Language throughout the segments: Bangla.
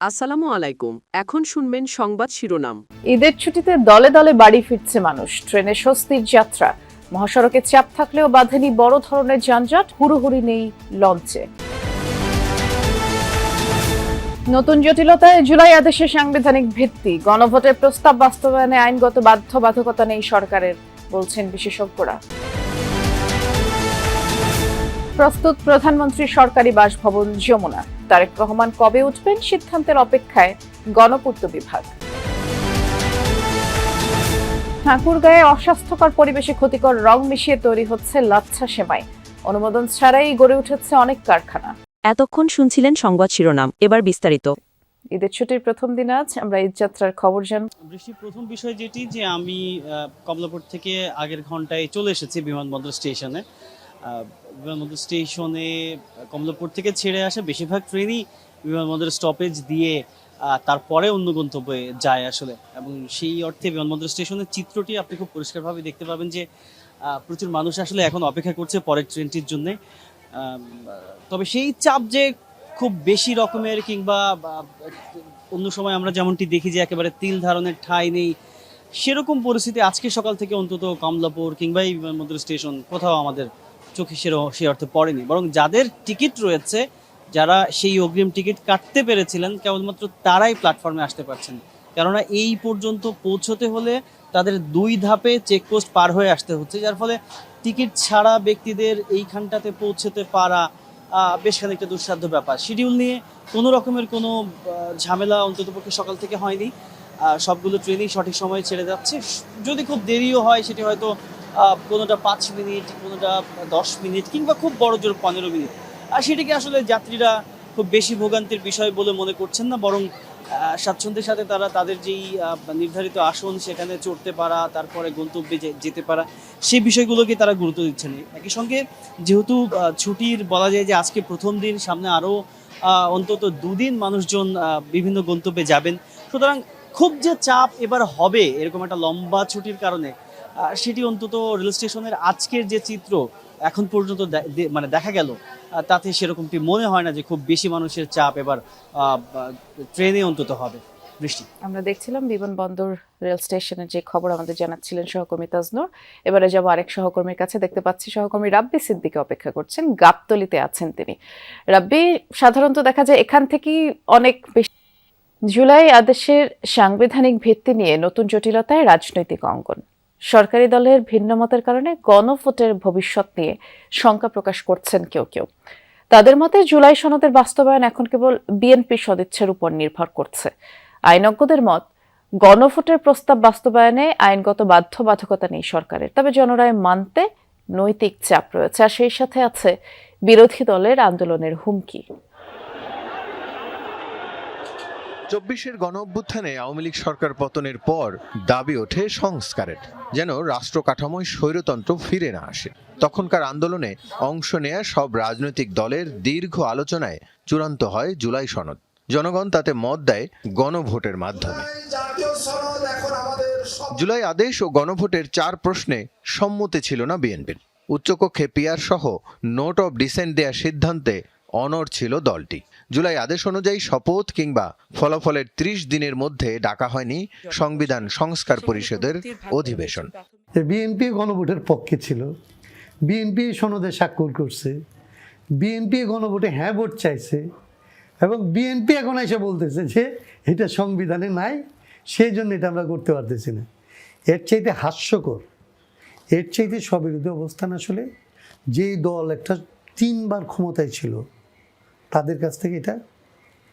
আসসালামু আলাইকুম। এখন শুনবেন সংবাদ শিরোনাম। ঈদের ছুটিতে দলে দলে বাড়ি ফিরছে মানুষ, ট্রেনে স্বস্তির যাত্রা। মহাসড়কে চাপ থাকলেও বাধেনি বড় ধরনের যানজট, হুড়োহুড়ি নেই লঞ্চে। নতুন জটিলতায় জুলাই আদেশে সাংবিধানিক ভিত্তি, গণভোটের প্রস্তাব বাস্তবায়নে আইনগত বাধ্যবাধকতা নেই সরকারের, বলছেন বিশেষজ্ঞরা। প্রস্তুত প্রধানমন্ত্রীর সরকারি বাসভবন যমুনা, তারেক রহমান কবে উঠবেন সিদ্ধান্তের অপেক্ষায় গণপূর্ত বিভাগ। ঠাকুরগাঁয়ে অস্বাস্থ্যকর পরিবেশে ক্ষতিকর রং মিশিয়ে তৈরি হচ্ছে লাচ্ছা সেমাই, অনুমোদন ছাড়াই গড়ে উঠেছে অনেক কারখানা। এতক্ষণ শুনছিলেন সংবাদ শিরোনাম, এবার বিস্তারিত। ঈদের ছুটির প্রথম দিন আজ আমরা ঈদযাত্রার খবর জানব। বৃষ্টির প্রথম বিষয় যেটি যে আমি কমলাপুর থেকে আগের ঘন্টায় চলে এসেছি বিমানবন্দর স্টেশনে। বিমানবন্দর স্টেশনে কমলাপুর থেকে ছেড়ে আসা বেশিরভাগ ট্রেনই বিমানবন্দর স্টপেজ দিয়ে তারপরে অন্য গন্তব্যে যায় আসলে, এবং সেই অর্থে বিমানবন্দর স্টেশনের চিত্রটি আপনি খুব পরিষ্কারভাবে দেখতে পাবেন যে প্রচুর মানুষ আসলে এখন অপেক্ষা করছে পরের ট্রেনটির জন্যে। তবে সেই চাপ যে খুব বেশি রকমের কিংবা অন্য সময় আমরা যেমনটি দেখি যে একেবারে তিল ধারণের ঠাঁই নেই, সেরকম পরিস্থিতি আজকে সকাল থেকে অন্তত কমলাপুর কিংবা এই বিমানবন্দর স্টেশন কোথাও আমাদের চোখে সেই অর্থে পড়েনি। বরং যাদের টিকিট রয়েছে, যারা সেই অগ্রিম টিকিট কাটতে পেরেছিলেন, কেবলমাত্র তারাই প্ল্যাটফর্মে আসতে পারছেন। কেননা এই পর্যন্ত পৌঁছতে হলে তাদের 2 ধাপে চেকপোস্ট পার হয়ে আসতে হচ্ছে, যার ফলে টিকিট ছাড়া ব্যক্তিদের এইখানটাতে পৌঁছতে পারা বেশ খানিকটা দুঃসাধ্য ব্যাপার। শিডিউল নিয়ে কোনো রকমের কোনো ঝামেলা অন্ততপক্ষে সকাল থেকে হয়নি। সবগুলো ট্রেনই সঠিক সময়ে ছেড়ে যাচ্ছে। যদি খুব দেরিও হয় সেটি হয়তো কোনোটা 5 মিনিট, কোনোটা 10 মিনিট, কিংবা খুব বড় জোর 15 মিনিট। আর সেটিকে আসলে যাত্রীরা খুব বেশি ভোগান্তির বিষয় বলে মনে করছেন না, বরং স্বাচ্ছন্দ্যের সাথে তারা তাদের যেই নির্ধারিত আসন সেখানে চড়তে পারা, তারপরে গন্তব্যে যেতে পারা, সেই বিষয়গুলোকে তারা গুরুত্ব দিচ্ছেন। একই সঙ্গে যেহেতু ছুটির বলা যায় যে আজকে প্রথম দিন, সামনে আরও অন্তত 2 দিন মানুষজন বিভিন্ন গন্তব্যে যাবেন, সুতরাং খুব যে চাপ এবার হবে এরকম একটা লম্বা ছুটির কারণে, সেটি অন্তত রেল স্টেশনের আজকের যে চিত্র এখন পর্যন্ত মানে দেখা গেল, তাতে সেরকমটি মনে হয় না যে খুব বেশি মানুষের চাপ এবার ট্রেনে অন্তত হবে। বৃষ্টি, আমরা দেখছিলাম বিমানবন্দর রেল স্টেশনের যে খবর আমাদের জানাচ্ছিলেন সহকর্মী তাজনুর। এবারে যাব আরেক সহকর্মীর কাছে। দেখতে পাচ্ছি সহকর্মী রাব্বি সিদ্দিকে অপেক্ষা করছেন, গাবতলীতে আছেন তিনি। রাব্বি, সাধারণত দেখা যায় এখান থেকেই অনেক বেশি। জুলাই আদেশের সাংবিধানিক ভিত্তি নিয়ে নতুন জটিলতায় রাজনৈতিক অঙ্গন। সরকারি দলের ভিন্ন মতের কারণে গণভোটের ভবিষ্যৎ নিয়ে শঙ্কা প্রকাশ করছেন কেউ কেউ। তাদের মতে জুলাই সনদের বাস্তবায়ন এখন কেবল বিএনপির সদিচ্ছার উপর নির্ভর করছে। আইনজ্ঞদের মত, গণভোটের প্রস্তাব বাস্তবায়নে আইনগত বাধ্যবাধকতা নেই সরকারের, তবে জনরায় মানতে নৈতিক চাপ রয়েছে, আর সেই সাথে আছে বিরোধী দলের আন্দোলনের হুমকি। 24-এর গণঅভ্যুত্থানে আওয়ামী লীগ সরকার পতনের পর দাবি ওঠে সংস্কারের, যেন রাষ্ট্র কাঠামোয় স্বৈরতন্ত্র ফিরে না আসে। তখনকার আন্দোলনে অংশ নেয়া সব রাজনৈতিক দলের দীর্ঘ আলোচনায় চূড়ান্ত হয় জুলাই সনদ। জনগণ তাতে মত দেয় গণভোটের মাধ্যমে। জুলাই আদেশ ও গণভোটের 4 প্রশ্নে সম্মতি ছিল না বিএনপির। উচ্চকক্ষে পিআর সহ নোট অব ডিসেন্ট দেওয়ার সিদ্ধান্তে অনড় ছিল দলটি। জুলাই আদেশ অনুযায়ী শপথ কিংবা ফলাফলের 30 দিনের মধ্যে ডাকা হয়নি সংবিধান সংস্কার পরিষদের অধিবেশন। বিএনপি গণভোটের পক্ষে ছিল, বিএনপি সনদে স্বাক্ষর করছে, বিএনপি গণভোটে হ্যাঁ ভোট চাইছে, এবং বিএনপি এখন এসে বলতেছে যে এটা সংবিধানে নাই, সেই জন্য এটা আমরা করতে পারতেছি না। এর চাইতে হাস্যকর, এর চাইতে স্ববিরোধী অবস্থান আসলে যেই দল একটা 3 বার ক্ষমতায় ছিল তাদের কাছ থেকে এটা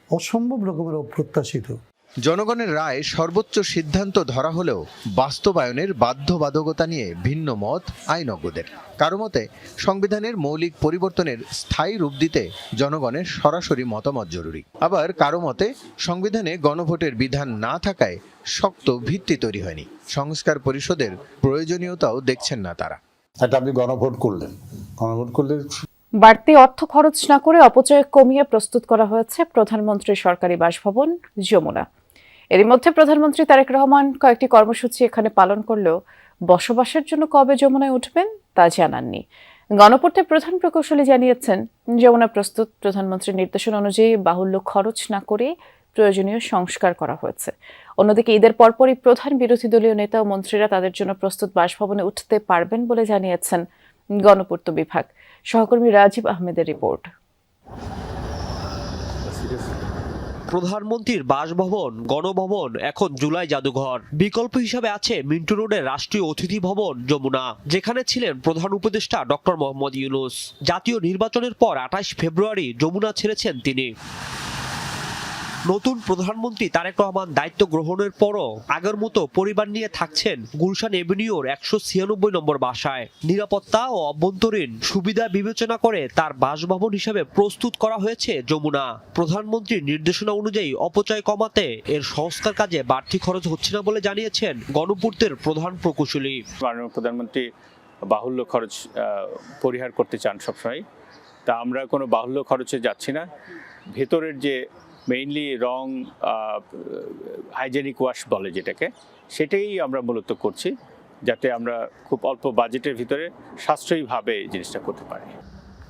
অসম্ভব রকমের অপ্রত্যাশিত। জনগণের রায় সর্বোচ্চ সিদ্ধান্ত ধরা হলেও বাস্তবায়নের বাধ্যবাধকতা নিয়ে ভিন্ন মত আইনজ্ঞদের। কারো মতে সংবিধানের মৌলিক পরিবর্তনের স্থায়ী রূপ দিতে জনগণের সরাসরি মতামত জরুরি। আবার কারো মতে সংবিধানে গণভোটের বিধান না থাকায় শক্ত ভিত্তি তৈরি হয়নি। সংস্কার পরিষদের প্রয়োজনীয়তাও দেখছেন না তারা। আপনি গণভোট করলে বাড়তি অর্থ খরচ না করে অপচয় কমিয়ে প্রস্তুত করা হয়েছে প্রধানমন্ত্রীর সরকারি বাসভবন যমুনা। এরই মধ্যে প্রধানমন্ত্রী তারেক রহমান কয়েকটি কর্মসূচি এখানে পালন করলেও বসবাসের জন্য কবে যমুনায় উঠবেন তা জানাননি। গণপূর্তের প্রধান প্রকৌশলী জানিয়েছেন, যমুনা প্রস্তুত। প্রধানমন্ত্রীর নির্দেশনা অনুযায়ী বাহুল্য খরচ না করে প্রয়োজনীয় সংস্কার করা হয়েছে। অন্যদিকে ঈদের পরপরই প্রধান বিরোধী দলীয় নেতা ও মন্ত্রীরা তাদের জন্য প্রস্তুত বাসভবনে উঠতে পারবেন বলে জানিয়েছেন গণপূর্ত বিভাগ। সহকর্মী রাজীব আহমেদের রিপোর্ট। প্রধানমন্ত্রীর বাসভবন, গণভবন, এখন জুলাই জাদুঘর। বিকল্প হিসাবে আছে মিন্টু রোডের রাষ্ট্রীয় অতিথি ভবন যমুনা, যেখানে ছিলেন প্রধান উপদেষ্টা ডক্টর মোহাম্মদ ইউনূস। জাতীয় নির্বাচনের পর 28 ফেব্রুয়ারি যমুনা ছেড়েছেন তিনি। নতুন প্রধানমন্ত্রী তারেক রহমান দায়িত্ব গ্রহণের পরও আগের মতো পরিবার নিয়ে থাকছেন গুলশান এভিনিউর 196 নম্বর বাসায়। নিরাপত্তা ও অভ্যন্তরীণ সুবিধা বিবেচনা করে তার বাসভবন হিসেবে প্রস্তুত করা হয়েছে যমুনা। প্রধানমন্ত্রীর নির্দেশনা অনুযায়ী অপচয় কমাতে এর সংস্কার কাজে বাড়তি খরচ হচ্ছে না বলে জানিয়েছেন গণপূর্তের প্রধান প্রকৌশলী। মাননীয় প্রধানমন্ত্রী বাহুল্য খরচ পরিহার করতে চান সবসময়, তা আমরা কোনো বাহুল্য খরচে যাচ্ছি না। ভেতরের যে মেইনলি রং, হাইজেনিক ওয়াশ বলে যেটাকে, সেটাই আমরা মূলত করছি, যাতে আমরা খুব অল্প বাজেটের ভিতরে সাশ্রয়ীভাবে জিনিসটা করতে পারি।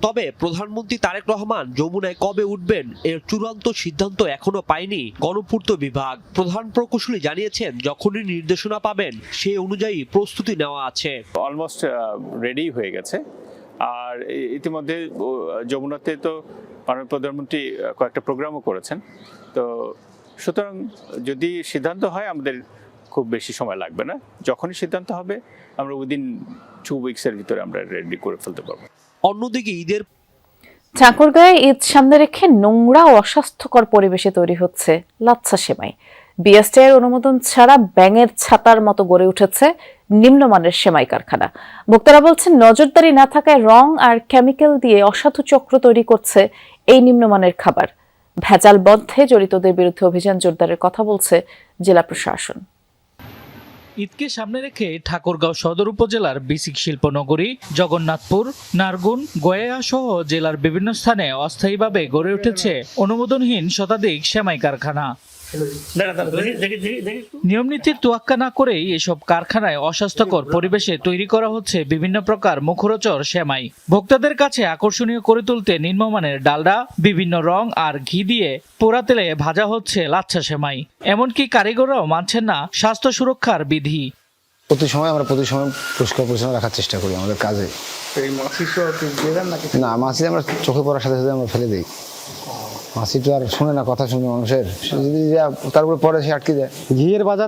তবে প্রধানমন্ত্রী তারেক রহমান যমুনায় কবে উঠবেন এর চূড়ান্ত সিদ্ধান্ত এখনো পায়নি গণপূর্ত বিভাগ। প্রধান প্রকৌশলী জানিয়েছেন, যখনই নির্দেশনা পাবেন সেই অনুযায়ী প্রস্তুতি নেওয়া আছে। অলমোস্ট রেডি হয়ে গেছে। আর ইতিমধ্যে যমুনাতে তো মাননীয় প্রধানমন্ত্রী কয়েকটা প্রোগ্রামও করেছেন। তো সুতরাং যদি সিদ্ধান্ত হয় আমাদের খুব বেশি সময় লাগবে না। যখনই সিদ্ধান্ত হবে আমরা উইদিন 2 উইকসের ভিতরে আমরা রেডি করে ফেলতে পারবো। অন্যদিকে ঈদের ঠাকুরগাঁয়ে ঈদ সামনে রেখে নোংরা ও অস্বাস্থ্যকর পরিবেশে তৈরি হচ্ছে লাচ্ছা সেমাই। বিএসটিআই অনুমোদন ছাড়া ব্যাঙের ছাতার মতো গড়ে উঠেছে নিম্নমানের সেমাই কারখানা। ভোক্তারা বলছেন, নজরদারি না থাকায় রং আর কেমিক্যাল দিয়ে অসাধু চক্র তৈরি করছে এই নিম্নমানের খাবার। ভেজাল বন্ধে জড়িতদের বিরুদ্ধে অভিযান জোরদারের কথা বলছে জেলা প্রশাসন। ঈদকে সামনে রেখে ঠাকুরগাঁও সদর উপজেলার বিসিক শিল্পনগরী, জগন্নাথপুর, নারগুন, গয়া সহ জেলার বিভিন্ন স্থানে অস্থায়ীভাবে গড়ে উঠেছে অনুমোদনহীন শতাধিক সেমাই কারখানা। নিয়মনীতির তোয়াক্কা না করেই এসব কারখানায় অস্বাস্থ্যকর পরিবেশে তৈরি করা হচ্ছে বিভিন্ন প্রকার মুখরোচক সেমাই। ভোক্তাদের কাছে আকর্ষণীয় করে তুলতে নিম্নমানের ডালডা, বিভিন্ন রং আর ঘি দিয়ে পোড়া তেলে ভাজা হচ্ছে লাচ্ছা সেমাই। এমনকি কারিগররাও মানছেন না স্বাস্থ্য সুরক্ষার বিধি। প্রতি সময় পরিষ্কার পরিচ্ছন্ন রাখার চেষ্টা করি আমাদের কাজে। না, মাছি আমরা চোখে পড়ার সাথে সাথে আমরা ফেলে দিই। মাছি তো আর শোনে না, কথা শুনে মানুষের, যদি তার উপরে পরে সে আটকে যায়। ঘিয়ের ভাজা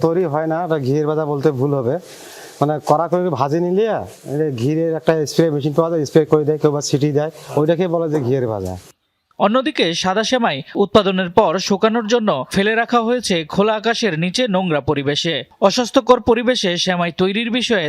তৈরি হয় না, ঘিয়ের ভাজা বলতে ভুল হবে, মানে কড়া করে ভাজে নিলে ঘিয়ের একটা স্প্রে মেশিন পাওয়া যায়, স্প্রে করে দেয়, কেউ বা ছিটিয়ে দেয়, ওইটাকে বলে যে ঘিয়ের ভাজা। অন্যদিকে সাদা সেমাই উৎপাদনের পর শুকানোর জন্য ফেলে রাখা হয়েছে খোলা আকাশের নিচে নোংরা পরিবেশে। অস্বাস্থ্যকর পরিবেশে সেমাই তৈরির বিষয়ে